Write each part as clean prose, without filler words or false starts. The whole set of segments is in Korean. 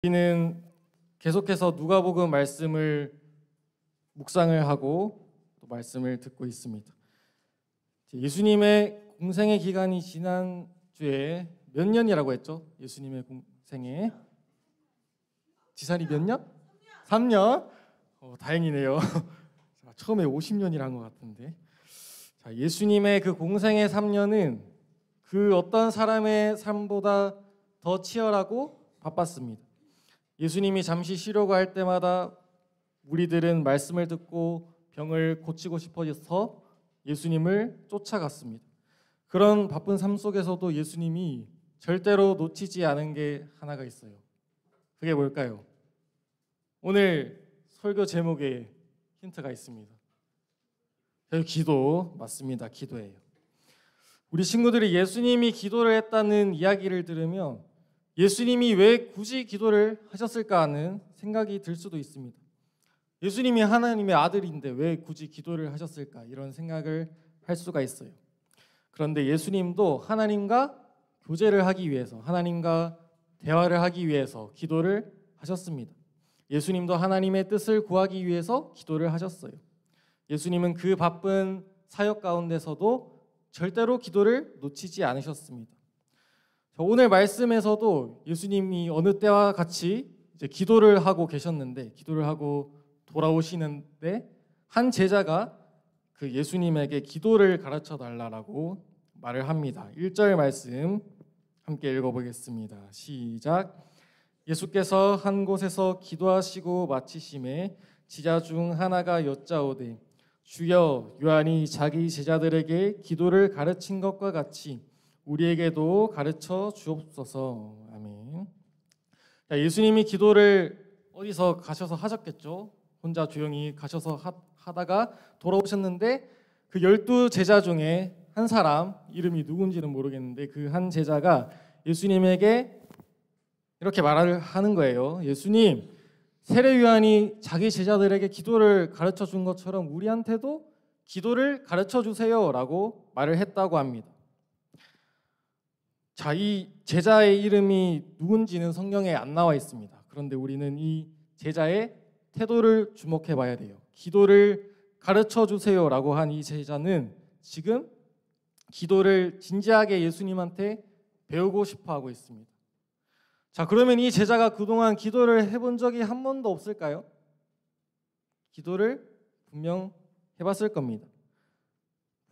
우리는 계속해서 누가복음 말씀을 묵상을 하고 또 말씀을 듣고 있습니다. 예수님의 공생의 기간이 지난 주에 몇 년이라고 했죠? 예수님의 공생의 지살이 몇 년? 3년? 다행이네요. 처음에 50년이라 한 것 같은데. 예수님의 그 공생의 3년은 그 어떤 사람의 삶보다 더 치열하고 바빴습니다. 예수님이 잠시 쉬려고 할 때마다 무리들은 말씀을 듣고 병을 고치고 싶어서 예수님을 쫓아갔습니다. 그런 바쁜 삶 속에서도 예수님이 절대로 놓치지 않은 게 하나가 있어요. 그게 뭘까요? 오늘 설교 제목에 힌트가 있습니다. 기도 맞습니다. 기도예요. 우리 친구들이 예수님이 기도를 했다는 이야기를 들으면 예수님이 왜 굳이 기도를 하셨을까 하는 생각이 들 수도 있습니다. 예수님이 하나님의 아들인데 왜 굳이 기도를 하셨을까 이런 생각을 할 수가 있어요. 그런데 예수님도 하나님과 교제를 하기 위해서, 하나님과 대화를 하기 위해서 기도를 하셨습니다. 예수님도 하나님의 뜻을 구하기 위해서 기도를 하셨어요. 예수님은 그 바쁜 사역 가운데서도 절대로 기도를 놓치지 않으셨습니다. 오늘 말씀에서도 예수님이 어느 때와 같이 이제 기도를 하고 계셨는데, 기도를 하고 돌아오시는데 한 제자가 그 예수님에게 기도를 가르쳐 달라고 말을 합니다. 1절 말씀 함께 읽어보겠습니다. 시작. 예수께서 한 곳에서 기도하시고 마치심에 제자 중 하나가 여짜오되 주여, 요한이 자기 제자들에게 기도를 가르친 것과 같이 우리에게도 가르쳐 주옵소서. 아멘. 예수님이 기도를 어디서 가셔서 하셨겠죠. 혼자 조용히 가셔서 하다가 돌아오셨는데 그 12 제자 중에 한 사람, 이름이 누군지는 모르겠는데 그 한 제자가 예수님에게 이렇게 말을 하는 거예요. 예수님, 세례 요한이 자기 제자들에게 기도를 가르쳐 준 것처럼 우리한테도 기도를 가르쳐 주세요 라고 말을 했다고 합니다. 이 제자의 이름이 누군지는 성경에 안 나와 있습니다. 그런데 우리는 이 제자의 태도를 주목해 봐야 돼요. 기도를 가르쳐 주세요라고 한 이 제자는 지금 기도를 진지하게 예수님한테 배우고 싶어 하고 있습니다. 그러면 이 제자가 그동안 기도를 해본 적이 한 번도 없을까요? 기도를 분명 해봤을 겁니다.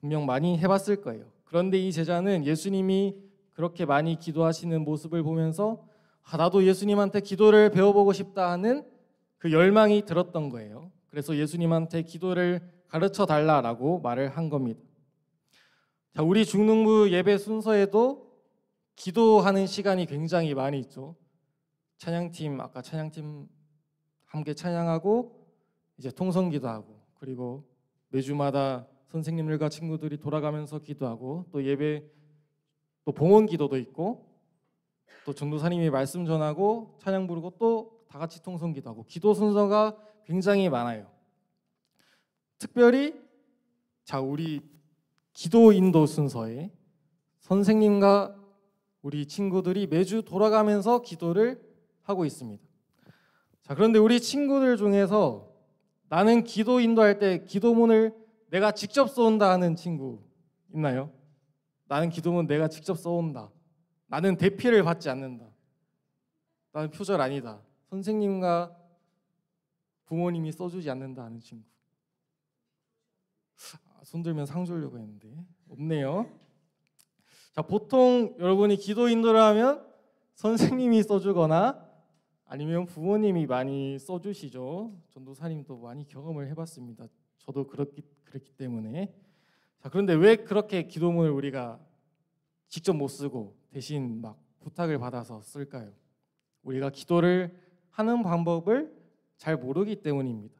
분명 많이 해봤을 거예요. 그런데 이 제자는 예수님이 그렇게 많이 기도하시는 모습을 보면서 나도 예수님한테 기도를 배워보고 싶다 하는 그 열망이 들었던 거예요. 그래서 예수님한테 기도를 가르쳐 달라고 말을 한 겁니다. 우리 중등부 예배 순서에도 기도하는 시간이 굉장히 많이 있죠. 찬양팀, 아까 찬양팀 함께 찬양하고 이제 통성기도하고, 그리고 매주마다 선생님들과 친구들이 돌아가면서 기도하고, 또 예배 또 봉헌 기도도 있고, 또 전도사님이 말씀 전하고 찬양 부르고 또 다 같이 통성 기도하고, 기도 순서가 굉장히 많아요. 특별히 우리 기도 인도 순서에 선생님과 우리 친구들이 매주 돌아가면서 기도를 하고 있습니다. 그런데 우리 친구들 중에서 나는 기도 인도할 때 기도문을 내가 직접 써온다 하는 친구 있나요? 나는 기도문 내가 직접 써온다. 나는 대피를 받지 않는다. 나는 표절 아니다. 선생님과 부모님이 써주지 않는다 하는 친구. 손 들면 상 주려고 했는데 없네요. 보통 여러분이 기도 인도를 하면 선생님이 써주거나 아니면 부모님이 많이 써주시죠. 전도사님도 많이 경험을 해봤습니다. 저도 그랬기 때문에. 그런데 왜 그렇게 기도문을 우리가 직접 못 쓰고 대신 막 부탁을 받아서 쓸까요? 우리가 기도를 하는 방법을 잘 모르기 때문입니다.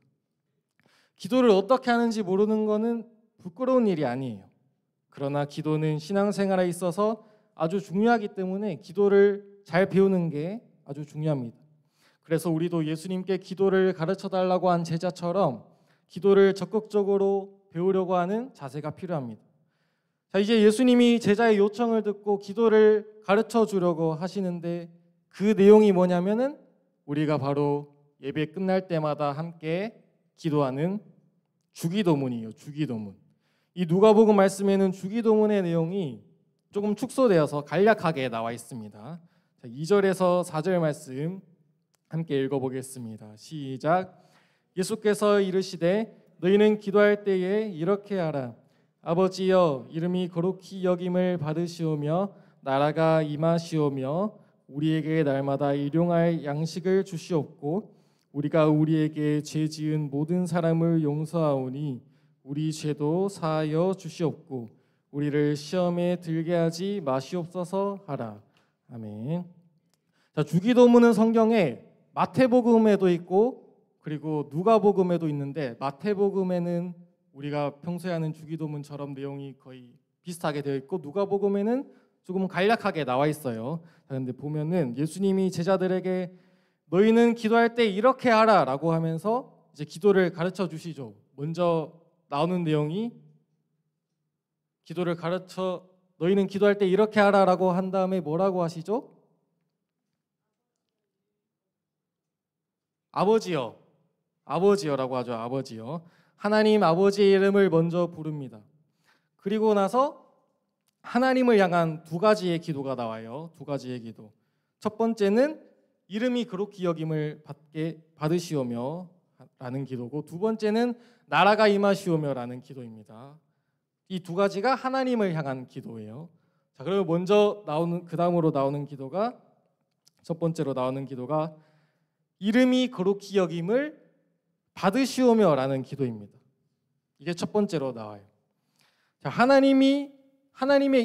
기도를 어떻게 하는지 모르는 것은 부끄러운 일이 아니에요. 그러나 기도는 신앙생활에 있어서 아주 중요하기 때문에 기도를 잘 배우는 게 아주 중요합니다. 그래서 우리도 예수님께 기도를 가르쳐 달라고 한 제자처럼 기도를 적극적으로 배우려고 하는 자세가 필요합니다. 이제 예수님이 제자의 요청을 듣고 기도를 가르쳐 주려고 하시는데 그 내용이 뭐냐면은 우리가 바로 예배 끝날 때마다 함께 기도하는 주기도문이에요. 주기도문. 이 누가복음 말씀에는 주기도문의 내용이 조금 축소되어서 간략하게 나와 있습니다. 2절에서 4절 말씀 함께 읽어보겠습니다. 시작. 예수께서 이르시되 너희는 기도할 때에 이렇게 하라. 아버지여, 이름이 거룩히 여김을 받으시오며 나라가 임하시오며 우리에게 날마다 일용할 양식을 주시옵고 우리가 우리에게 죄 지은 모든 사람을 용서하오니 우리 죄도 사하여 주시옵고 우리를 시험에 들게 하지 마시옵소서 하라. 아멘. 자, 주기도문은 성경에 마태복음에도 있고 그리고 누가복음에도 있는데 마태복음에는 우리가 평소에 하는 주기도문처럼 내용이 거의 비슷하게 되어 있고 누가복음에는 조금 간략하게 나와 있어요. 그런데 보면은 예수님이 제자들에게 너희는 기도할 때 이렇게 하라라고 하면서 이제 기도를 가르쳐 주시죠. 먼저 나오는 내용이 너희는 기도할 때 이렇게 하라라고 한 다음에 뭐라고 하시죠? 아버지여라고 하죠. 아버지여. 하나님 아버지의 이름을 먼저 부릅니다. 그리고 나서 하나님을 향한 두 가지의 기도가 나와요. 두 가지의 기도. 첫 번째는 이름이 거룩히 여김을 받으시오며 라는 기도고 두 번째는 나라가 임하시오며라는 기도입니다. 이 두 가지가 하나님을 향한 기도예요. 자, 그러면 먼저 그 다음으로 나오는 기도가 첫 번째로 나오는 기도가 이름이 거룩히 여김을 받으시오며라는 기도입니다. 이게 첫 번째로 나와요. 자, 하나님의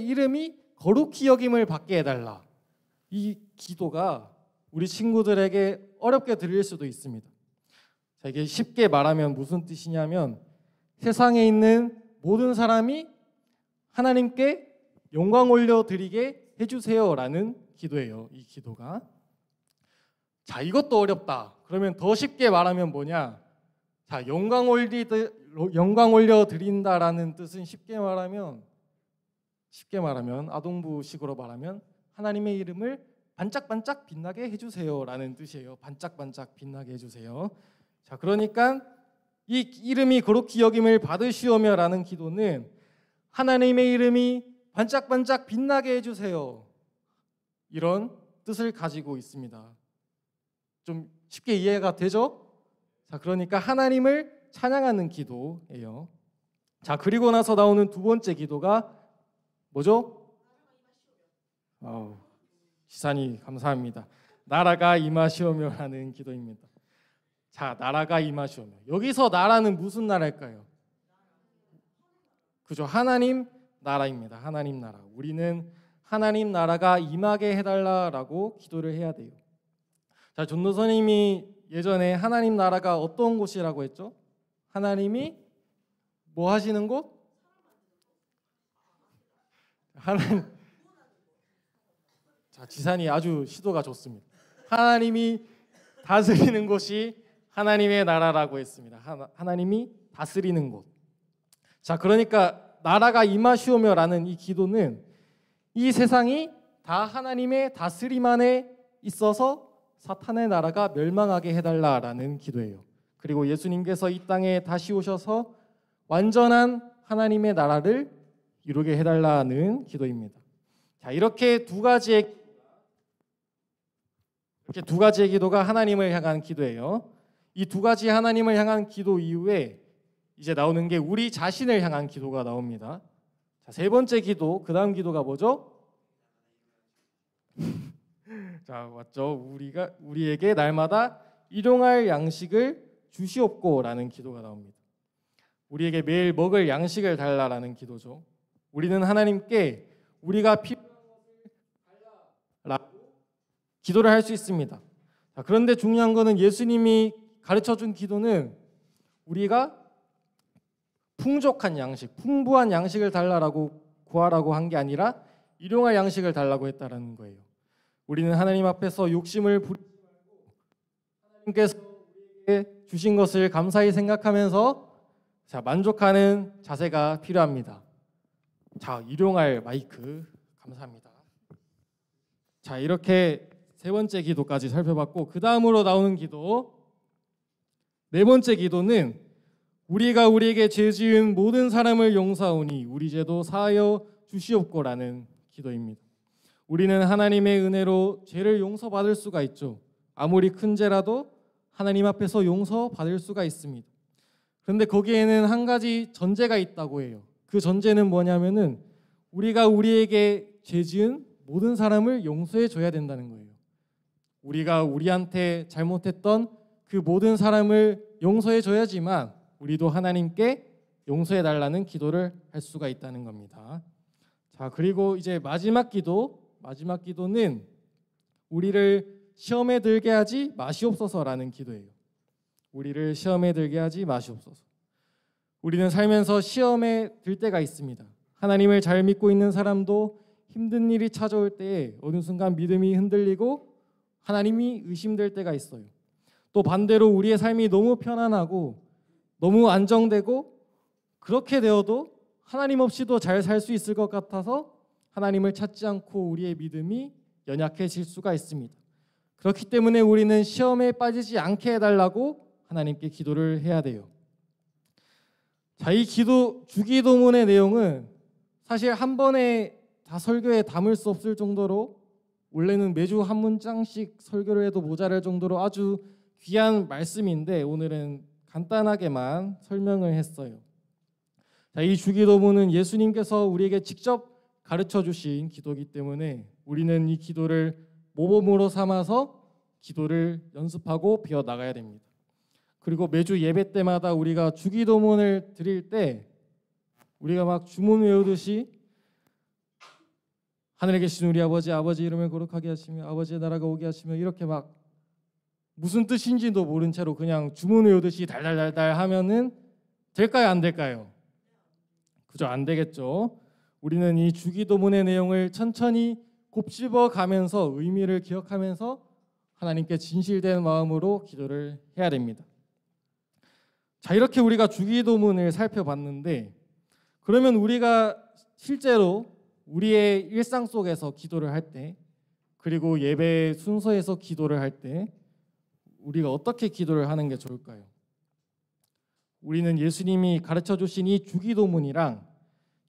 이름이 거룩히 여김을 받게 해달라. 이 기도가 우리 친구들에게 어렵게 들릴 수도 있습니다. 자, 이게 쉽게 말하면 무슨 뜻이냐면 세상에 있는 모든 사람이 하나님께 영광 올려드리게 해주세요라는 기도예요. 이 기도가. 자, 이것도 어렵다. 그러면 더 쉽게 말하면 뭐냐? 자, 영광 올려드린다라는 뜻은 쉽게 말하면 아동부식으로 말하면 하나님의 이름을 반짝반짝 빛나게 해주세요라는 뜻이에요. 반짝반짝 빛나게 해주세요. 자, 그러니까 이 이름이 거룩히 여김을 받으시오며라는 기도는 하나님의 이름이 반짝반짝 빛나게 해주세요. 이런 뜻을 가지고 있습니다. 좀 쉽게 이해가 되죠? 자, 그러니까 하나님을 찬양하는 기도예요. 자, 그리고 나서 나오는 두 번째 기도가 뭐죠? 지산이 감사합니다. 나라가 임하시오며라는 기도입니다. 자, 나라가 임하시오며. 여기서 나라는 무슨 나라일까요? 그죠? 하나님 나라입니다. 하나님 나라. 우리는 하나님 나라가 임하게 해달라라고 기도를 해야 돼요. 자, 전도 선생님이 예전에 하나님 나라가 어떤 곳이라고 했죠? 하나님이 뭐 하시는 곳? 자, 지산이 아주 시도가 좋습니다. 하나님이 다스리는 곳이 하나님의 나라라고 했습니다. 하나님이 다스리는 곳. 자, 그러니까 나라가 임하시오며라는 이 기도는 이 세상이 다 하나님의 다스림 안에 있어서 사탄의 나라가 멸망하게 해달라라는 기도예요. 그리고 예수님께서 이 땅에 다시 오셔서 완전한 하나님의 나라를 이루게 해달라는 기도입니다. 자, 이렇게 두 가지의 기도가 하나님을 향한 기도예요. 이 두 가지 하나님을 향한 기도 이후에 이제 나오는 게 우리 자신을 향한 기도가 나옵니다. 자, 세 번째 기도, 그 다음 기도가 뭐죠? 자, 맞죠? 우리에게 날마다 일용할 양식을 주시옵고라는 기도가 나옵니다. 우리에게 매일 먹을 양식을 달라라는 기도죠. 우리는 하나님께 우리가 필요한 것을 달라라고 기도를 할 수 있습니다. 자, 그런데 중요한 거는 예수님이 가르쳐준 기도는 우리가 풍족한 양식, 풍부한 양식을 달라라고 구하라고 한 게 아니라 일용할 양식을 달라고 했다라는 거예요. 우리는 하나님 앞에서 욕심을 부리지 말고 하나님께서 우리에게 주신 것을 감사히 생각하면서 자, 만족하는 자세가 필요합니다. 자, 일용할 마이크 감사합니다. 자, 이렇게 세 번째 기도까지 살펴봤고, 그 다음으로 나오는 기도, 네 번째 기도는 우리가 우리에게 죄 지은 모든 사람을 용서하오니 우리 죄도 사하여 주시옵고라는 기도입니다. 우리는 하나님의 은혜로 죄를 용서받을 수가 있죠. 아무리 큰 죄라도 하나님 앞에서 용서받을 수가 있습니다. 그런데 거기에는 한 가지 전제가 있다고 해요. 그 전제는 뭐냐면은 우리가 우리에게 죄 지은 모든 사람을 용서해 줘야 된다는 거예요. 우리가 우리한테 잘못했던 그 모든 사람을 용서해 줘야지만 우리도 하나님께 용서해 달라는 기도를 할 수가 있다는 겁니다. 자, 그리고 이제 마지막 기도는 우리를 시험에 들게 하지 마시옵소서라는 기도예요. 우리를 시험에 들게 하지 마시옵소서. 우리는 살면서 시험에 들 때가 있습니다. 하나님을 잘 믿고 있는 사람도 힘든 일이 찾아올 때에 어느 순간 믿음이 흔들리고 하나님이 의심될 때가 있어요. 또 반대로 우리의 삶이 너무 편안하고 너무 안정되고 그렇게 되어도 하나님 없이도 잘 살 수 있을 것 같아서 하나님을 찾지 않고 우리의 믿음이 연약해질 수가 있습니다. 그렇기 때문에 우리는 시험에 빠지지 않게 해달라고 하나님께 기도를 해야 돼요. 자, 이 주기도문의 내용은 사실 한 번에 다 설교에 담을 수 없을 정도로, 원래는 매주 한 문장씩 설교를 해도 모자랄 정도로 아주 귀한 말씀인데 오늘은 간단하게만 설명을 했어요. 자, 이 주기도문은 예수님께서 우리에게 직접 가르쳐 주신 기도이기 때문에 우리는 이 기도를 모범으로 삼아서 기도를 연습하고 배워 나가야 됩니다. 그리고 매주 예배 때마다 우리가 주기도문을 드릴 때 우리가 막 주문 외우듯이 하늘에 계신 우리 아버지 이름을 거룩하게 하시며 아버지의 나라가 오게 하시며 이렇게 막 무슨 뜻인지도 모른 채로 그냥 주문 외우듯이 달달달달 하면은 될까요? 안 될까요? 그죠? 안 되겠죠. 우리는 이 주기도문의 내용을 천천히 곱씹어 가면서 의미를 기억하면서 하나님께 진실된 마음으로 기도를 해야 됩니다. 자, 이렇게 우리가 주기도문을 살펴봤는데 그러면 우리가 실제로 우리의 일상 속에서 기도를 할 때, 그리고 예배 순서에서 기도를 할 때 우리가 어떻게 기도를 하는 게 좋을까요? 우리는 예수님이 가르쳐 주신 이 주기도문이랑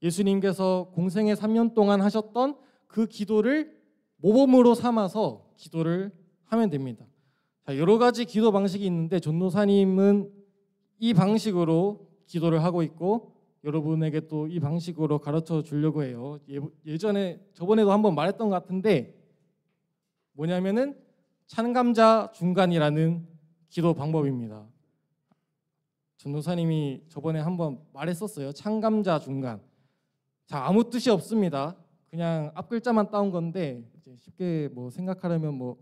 예수님께서 공생애 3년 동안 하셨던 그 기도를 모범으로 삼아서 기도를 하면 됩니다. 자, 여러 가지 기도 방식이 있는데 전도사님은 이 방식으로 기도를 하고 있고 여러분에게 또 이 방식으로 가르쳐 주려고 해요. 저번에도 한번 말했던 것 같은데 뭐냐면은 찬감자 중간이라는 기도 방법입니다. 전도사님이 저번에 한번 말했었어요. 찬감자 중간. 자, 아무 뜻이 없습니다. 그냥 앞 글자만 따온 건데 이제 쉽게 뭐 생각하려면 뭐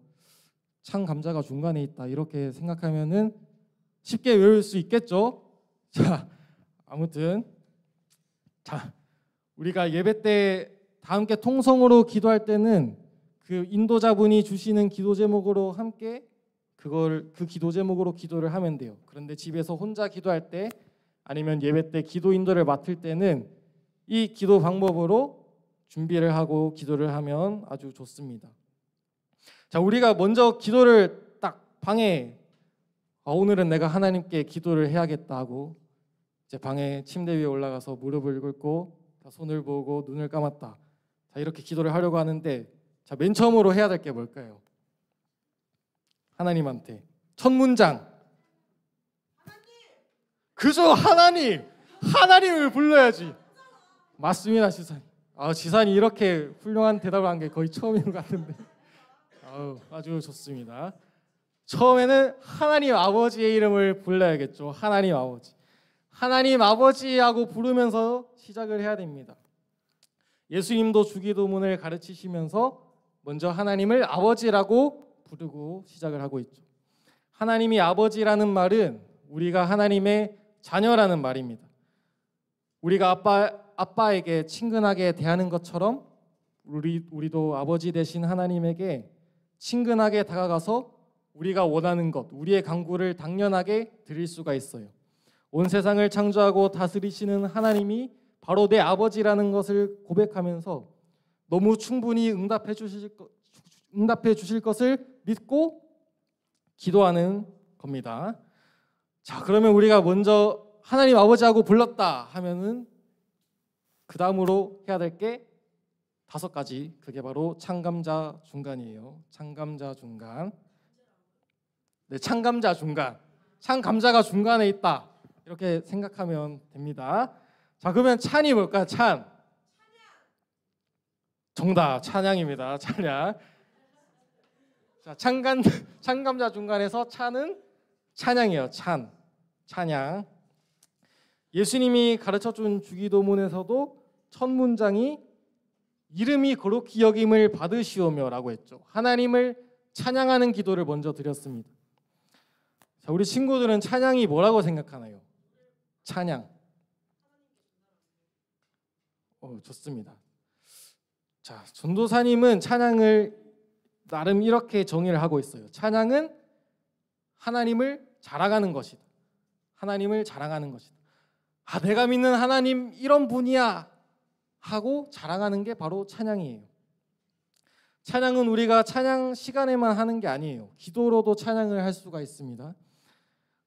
찬감자가 중간에 있다 이렇게 생각하면은 쉽게 외울 수 있겠죠. 자, 아무튼 자, 우리가 예배 때 다 함께 통성으로 기도할 때는 그 인도자분이 주시는 기도 제목으로 함께 그 기도 제목으로 기도를 하면 돼요. 그런데 집에서 혼자 기도할 때 아니면 예배 때 기도 인도를 맡을 때는 이 기도 방법으로 준비를 하고 기도를 하면 아주 좋습니다. 자, 우리가 먼저 기도를 딱 방에 오늘은 내가 하나님께 기도를 해야겠다 하고 이제 방에 침대 위에 올라가서 무릎을 꿇고 손을 보고 눈을 감았다. 자, 이렇게 기도를 하려고 하는데 자, 맨 처음으로 해야 될 게 뭘까요? 하나님한테 첫 문장 그죠? 하나님을 불러야지. 맞습니다, 지사님. 지사님 이렇게 훌륭한 대답을 한 게 거의 처음인 것 같은데 아주 좋습니다. 처음에는 하나님 아버지의 이름을 불러야겠죠. 하나님 아버지하고 부르면서 시작을 해야 됩니다. 예수님도 주기도문을 가르치시면서 먼저 하나님을 아버지라고 부르고 시작을 하고 있죠. 하나님이 아버지라는 말은 우리가 하나님의 자녀라는 말입니다. 우리가 아빠에게 친근하게 대하는 것처럼 우리도 아버지 되신 하나님에게 친근하게 다가가서 우리가 원하는 것, 우리의 간구를 당연하게 드릴 수가 있어요. 온 세상을 창조하고 다스리시는 하나님이 바로 내 아버지라는 것을 고백하면서 너무 충분히 응답해 주실 것을 믿고 기도하는 겁니다. 자, 그러면 우리가 먼저 하나님 아버지하고 불렀다 하면은 그 다음으로 해야 될 게 5가지. 그게 바로 창감자 중간이에요. 창감자 중간. 네, 창감자 중간. 창감자가 중간에 있다. 이렇게 생각하면 됩니다. 자, 그러면 찬이 뭘까요? 찬. 정답. 찬양입니다. 찬양. 자, 창감자 중간에서 찬은 찬양이에요. 찬양. 예수님이 가르쳐준 주기도문에서도 첫 문장이 이름이 거룩히 여김을 받으시오며라고 했죠. 하나님을 찬양하는 기도를 먼저 드렸습니다. 자, 우리 친구들은 찬양이 뭐라고 생각하나요? 찬양. 좋습니다. 자, 전도사님은 찬양을 나름 이렇게 정의를 하고 있어요. 찬양은 하나님을 자랑하는 것이다. 하나님을 자랑하는 것이다. 아, 내가 믿는 하나님 이런 분이야 하고 자랑하는 게 바로 찬양이에요. 찬양은 우리가 찬양 시간에만 하는 게 아니에요. 기도로도 찬양을 할 수가 있습니다.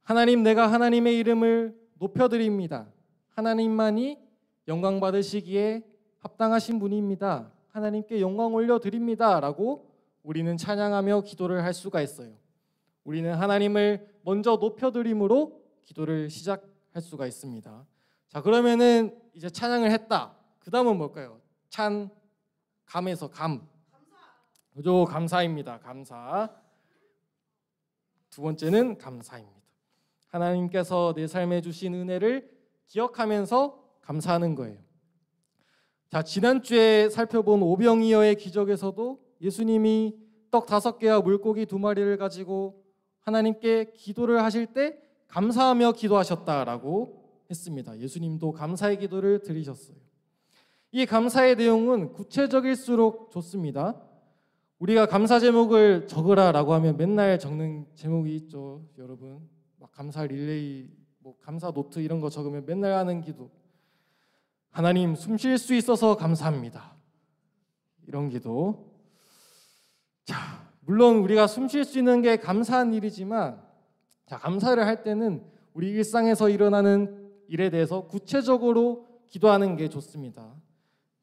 하나님, 내가 하나님의 이름을 높여드립니다. 하나님만이 영광 받으시기에 합당하신 분입니다. 하나님께 영광 올려드립니다 라고 우리는 찬양하며 기도를 할 수가 있어요. 우리는 하나님을 먼저 높여드림으로 기도를 시작할 수가 있습니다. 자, 그러면은 이제 찬양을 했다. 그 다음은 뭘까요? 감에서 감. 그죠? 감사입니다. 감사. 두 번째는 감사입니다. 하나님께서 내 삶에 주신 은혜를 기억하면서 감사하는 거예요. 자, 지난주에 살펴본 오병이어의 기적에서도 예수님이 떡 5개와 물고기 2마리를 가지고 하나님께 기도를 하실 때 감사하며 기도하셨다라고 했습니다. 예수님도 감사의 기도를 드리셨어요. 이 감사의 내용은 구체적일수록 좋습니다. 우리가 감사 제목을 적으라라고 하면 맨날 적는 제목이 있죠. 여러분, 막 감사 릴레이, 감사 노트 이런 거 적으면 맨날 하는 기도. 하나님, 숨 쉴 수 있어서 감사합니다. 이런 기도. 자, 물론 우리가 숨 쉴 수 있는 게 감사한 일이지만, 자, 감사를 할 때는 우리 일상에서 일어나는 일에 대해서 구체적으로 기도하는 게 좋습니다.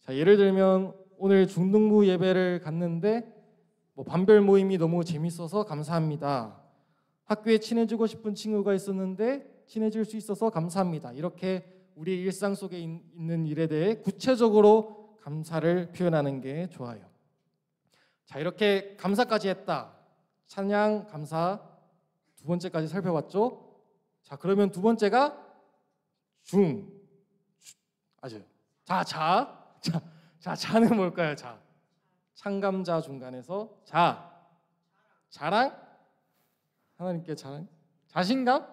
자, 예를 들면 오늘 중등부 예배를 갔는데 반별 모임이 너무 재밌어서 감사합니다. 학교에 친해지고 싶은 친구가 있었는데 친해질 수 있어서 감사합니다. 이렇게 우리 일상 속에 있는 일에 대해 구체적으로 감사를 표현하는 게 좋아요. 자, 이렇게 감사까지 했다. 찬양, 감사 두 번째까지 살펴봤죠. 자, 그러면 두 번째가 자는 뭘까요? 창감자 중간에서 자랑, 하나님께 자랑, 자신감.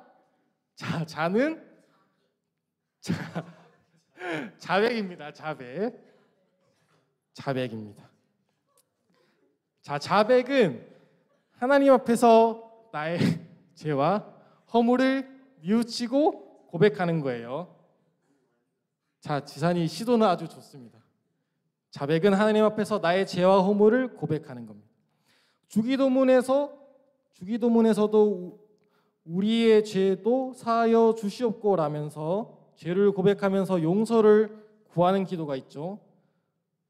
자는 자백입니다. 자백입니다. 자, 자백은 하나님 앞에서 나의 죄와 허물을 뉘우치고 고백하는 거예요. 자, 지산이 시도는 아주 좋습니다. 자백은 하나님 앞에서 나의 죄와 허물을 고백하는 겁니다. 주기도문에서도 우리의 죄도 사하여 주시옵고라면서 죄를 고백하면서 용서를 구하는 기도가 있죠.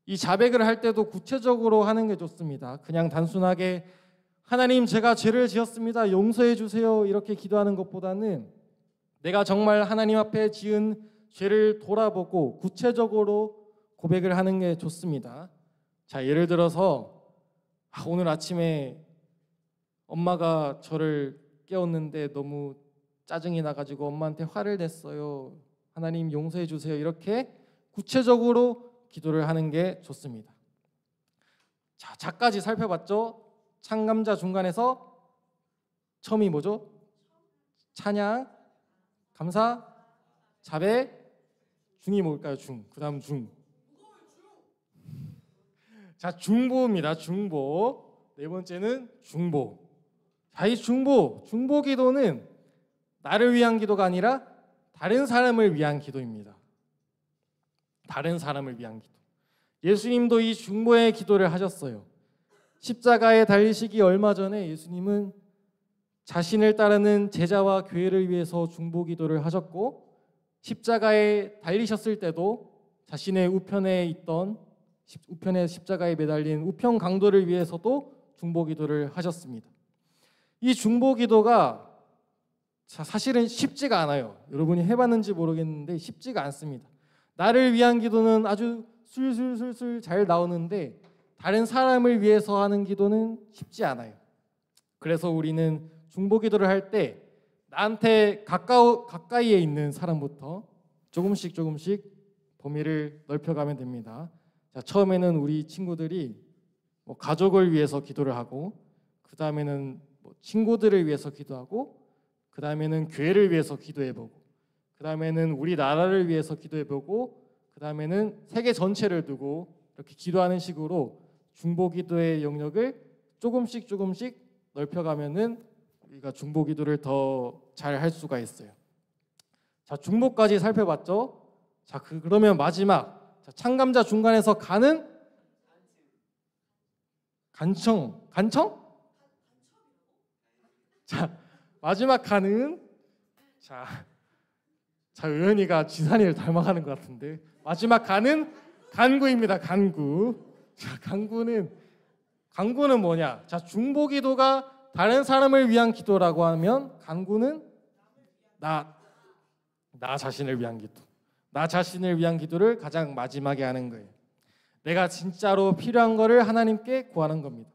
이 자백을 할 때도 구체적으로 하는 게 좋습니다. 그냥 단순하게 하나님, 제가 죄를 지었습니다. 용서해 주세요. 이렇게 기도하는 것보다는 내가 정말 하나님 앞에 지은 죄를 돌아보고 구체적으로 고백을 하는 게 좋습니다. 자, 예를 들어서 오늘 아침에 엄마가 저를 깨웠는데 너무 짜증이 나가지고 엄마한테 화를 냈어요. 하나님 용서해 주세요. 이렇게 구체적으로 기도를 하는 게 좋습니다. 자, 자까지 살펴봤죠. 창감자 중간에서 처음이 뭐죠? 찬양, 감사, 자백, 중이 뭘까요? 그 다음 중. 자, 중보입니다. 중보. 네 번째는 중보. 자, 이 중보 기도는 나를 위한 기도가 아니라 다른 사람을 위한 기도입니다. 다른 사람을 위한 기도. 예수님도 이 중보의 기도를 하셨어요. 십자가에 달리시기 얼마 전에 예수님은 자신을 따르는 제자와 교회를 위해서 중보기도를 하셨고, 십자가에 달리셨을 때도 자신의 우편에 십자가에 매달린 우편 강도를 위해서도 중보기도를 하셨습니다. 이 중보기도가 사실은 쉽지가 않아요. 여러분이 해봤는지 모르겠는데 쉽지가 않습니다. 나를 위한 기도는 아주 술술술술 잘 나오는데 다른 사람을 위해서 하는 기도는 쉽지 않아요. 그래서 우리는 중보기도를 할 때 나한테 가까이에 있는 사람부터 조금씩 범위를 넓혀가면 됩니다. 자, 처음에는 우리 친구들이 가족을 위해서 기도를 하고, 그 다음에는 친구들을 위해서 기도하고, 그 다음에는 교회를 위해서 기도해보고, 그 다음에는 우리나라를 위해서 기도해보고, 그 다음에는 세계 전체를 두고 이렇게 기도하는 식으로 중보기도의 영역을 조금씩 넓혀가면은 우리가 중보기도를 더 잘 할 수가 있어요. 자, 중보까지 살펴봤죠. 자, 그러면 마지막, 참감자 중간에서 가는 간청? 자, 마지막 가는, 자, 의연이가 지산이를 닮아가는 것 같은데, 마지막 가는 간구입니다. 간구. 자, 간구는 뭐냐? 자, 중보기도가 다른 사람을 위한 기도라고 하면, 간구는 나 자신을 위한 기도. 나 자신을 위한 기도를 가장 마지막에 하는 거예요. 내가 진짜로 필요한 거를 하나님께 구하는 겁니다.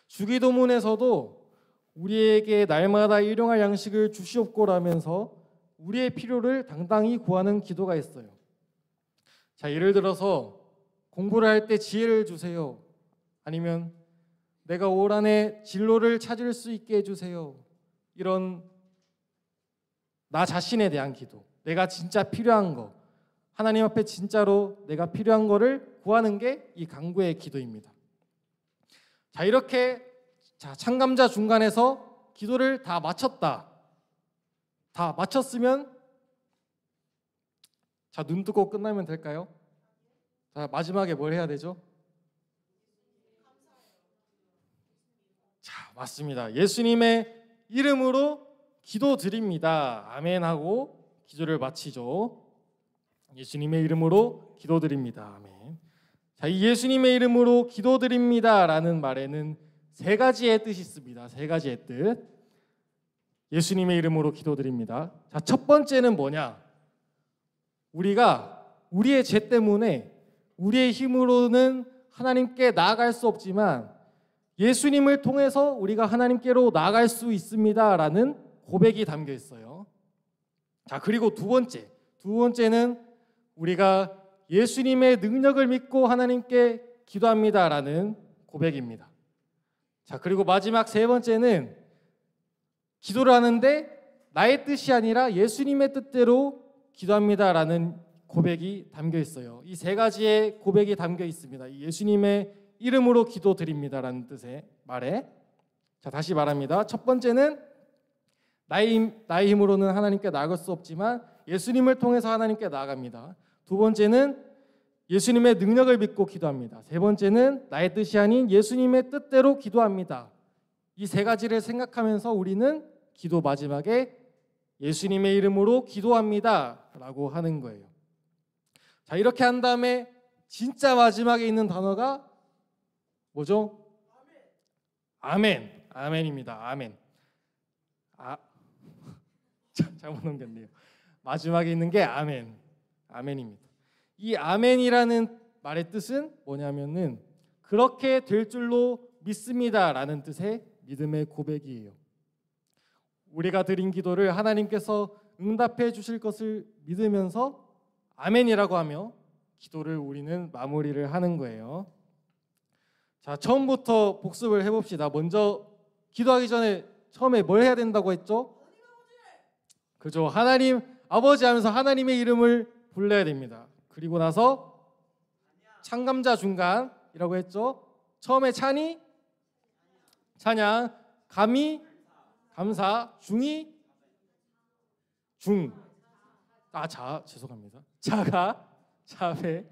주기도문에서도 우리에게 날마다 일용할 양식을 주시옵고라면서 우리의 필요를 당당히 구하는 기도가 있어요. 자, 예를 들어서 공부를 할 때 지혜를 주세요. 아니면 내가 올 한해 진로를 찾을 수 있게 해주세요. 이런 나 자신에 대한 기도, 내가 진짜 필요한 거, 하나님 앞에 진짜로 내가 필요한 거를 구하는 게 이 간구의 기도입니다. 자, 이렇게 참감자 중간에서 기도를 다 마쳤다. 다 마쳤으면 눈 뜨고 끝나면 될까요? 자, 마지막에 뭘 해야 되죠? 자, 맞습니다. 예수님의 이름으로 기도드립니다. 아멘 하고 기도를 마치죠. 예수님의 이름으로 기도드립니다. 아멘. 자, 이 예수님의 이름으로 기도드립니다라는 말에는 세 가지의 뜻이 있습니다. 세 가지의 뜻. 예수님의 이름으로 기도드립니다. 자, 첫 번째는 뭐냐? 우리가 우리의 죄 때문에 우리의 힘으로는 하나님께 나아갈 수 없지만 예수님을 통해서 우리가 하나님께로 나아갈 수 있습니다라는 고백이 담겨 있어요. 자, 그리고 두 번째는 우리가 예수님의 능력을 믿고 하나님께 기도합니다라는 고백입니다. 자, 그리고 마지막 세 번째는 기도를 하는데 나의 뜻이 아니라 예수님의 뜻대로 기도합니다라는 고백이 담겨 있어요. 이 세 가지의 고백이 담겨 있습니다. 예수님의 이름으로 기도드립니다라는 뜻의 말에. 자, 다시 말합니다. 첫 번째는 나의 힘으로는 하나님께 나아갈 수 없지만 예수님을 통해서 하나님께 나아갑니다. 두 번째는 예수님의 능력을 믿고 기도합니다. 세 번째는 나의 뜻이 아닌 예수님의 뜻대로 기도합니다. 이 세 가지를 생각하면서 우리는 기도 마지막에 예수님의 이름으로 기도합니다 라고 하는 거예요. 자, 이렇게 한 다음에 진짜 마지막에 있는 단어가 뭐죠? 아멘. 아멘입니다. 아멘. 잘못 넘겼네요. 마지막에 있는 게 아멘. 아멘입니다. 이 아멘이라는 말의 뜻은 뭐냐면은 그렇게 될 줄로 믿습니다라는 뜻의 믿음의 고백이에요. 우리가 드린 기도를 하나님께서 응답해 주실 것을 믿으면서 아멘이라고 하며 기도를 우리는 마무리를 하는 거예요. 자, 처음부터 복습을 해봅시다. 먼저 기도하기 전에 처음에 뭘 해야 된다고 했죠? 그죠? 하나님 아버지 하면서 하나님의 이름을 불러야 됩니다. 그리고 나서 참감자 중간이라고 했죠? 처음에 찬양, 감히, 감사, 죄송합니다. 자가, 자회,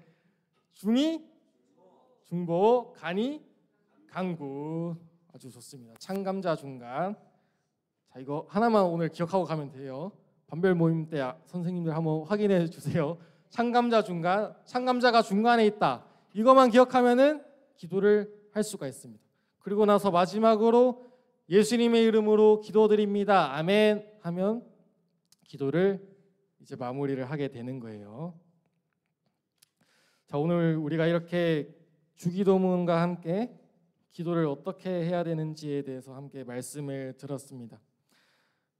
중보, 간이, 강구 아주 좋습니다. 창감자 중간. 자, 이거 하나만 오늘 기억하고 가면 돼요. 반별 모임 때 선생님들 한번 확인해 주세요. 창감자 중간, 창감자가 중간에 있다. 이것만 기억하면은 기도를 할 수가 있습니다. 그리고 나서 마지막으로 예수님의 이름으로 기도드립니다. 아멘 하면 기도를 이제 마무리를 하게 되는 거예요. 자, 오늘 우리가 이렇게 주기도문과 함께 기도를 어떻게 해야 되는지에 대해서 함께 말씀을 들었습니다.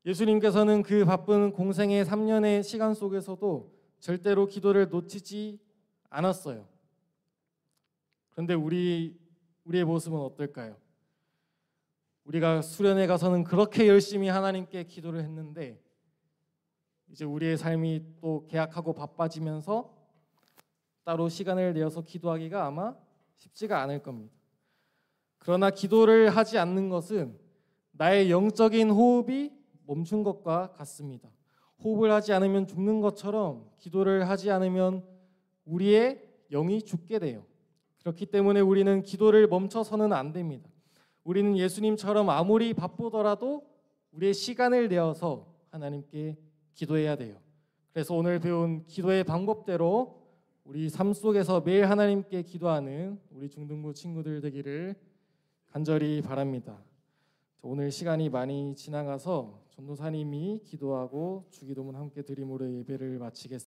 예수님께서는 그 바쁜 공생의 3년의 시간 속에서도 절대로 기도를 놓치지 않았어요. 그런데 우리의 모습은 어떨까요? 우리가 수련회 가서는 그렇게 열심히 하나님께 기도를 했는데 이제 우리의 삶이 또 계약하고 바빠지면서 따로 시간을 내어서 기도하기가 아마 쉽지가 않을 겁니다. 그러나 기도를 하지 않는 것은 나의 영적인 호흡이 멈춘 것과 같습니다. 호흡을 하지 않으면 죽는 것처럼 기도를 하지 않으면 우리의 영이 죽게 돼요. 그렇기 때문에 우리는 기도를 멈춰서는 안 됩니다. 우리는 예수님처럼 아무리 바쁘더라도 우리의 시간을 내어서 하나님께 기도해야 돼요. 그래서 오늘 배운 기도의 방법대로 우리 삶 속에서 매일 하나님께 기도하는 우리 중등부 친구들 되기를 간절히 바랍니다. 오늘 시간이 많이 지나가서 전도사님이 기도하고 주기도문 함께 드림으로 예배를 마치겠습니다.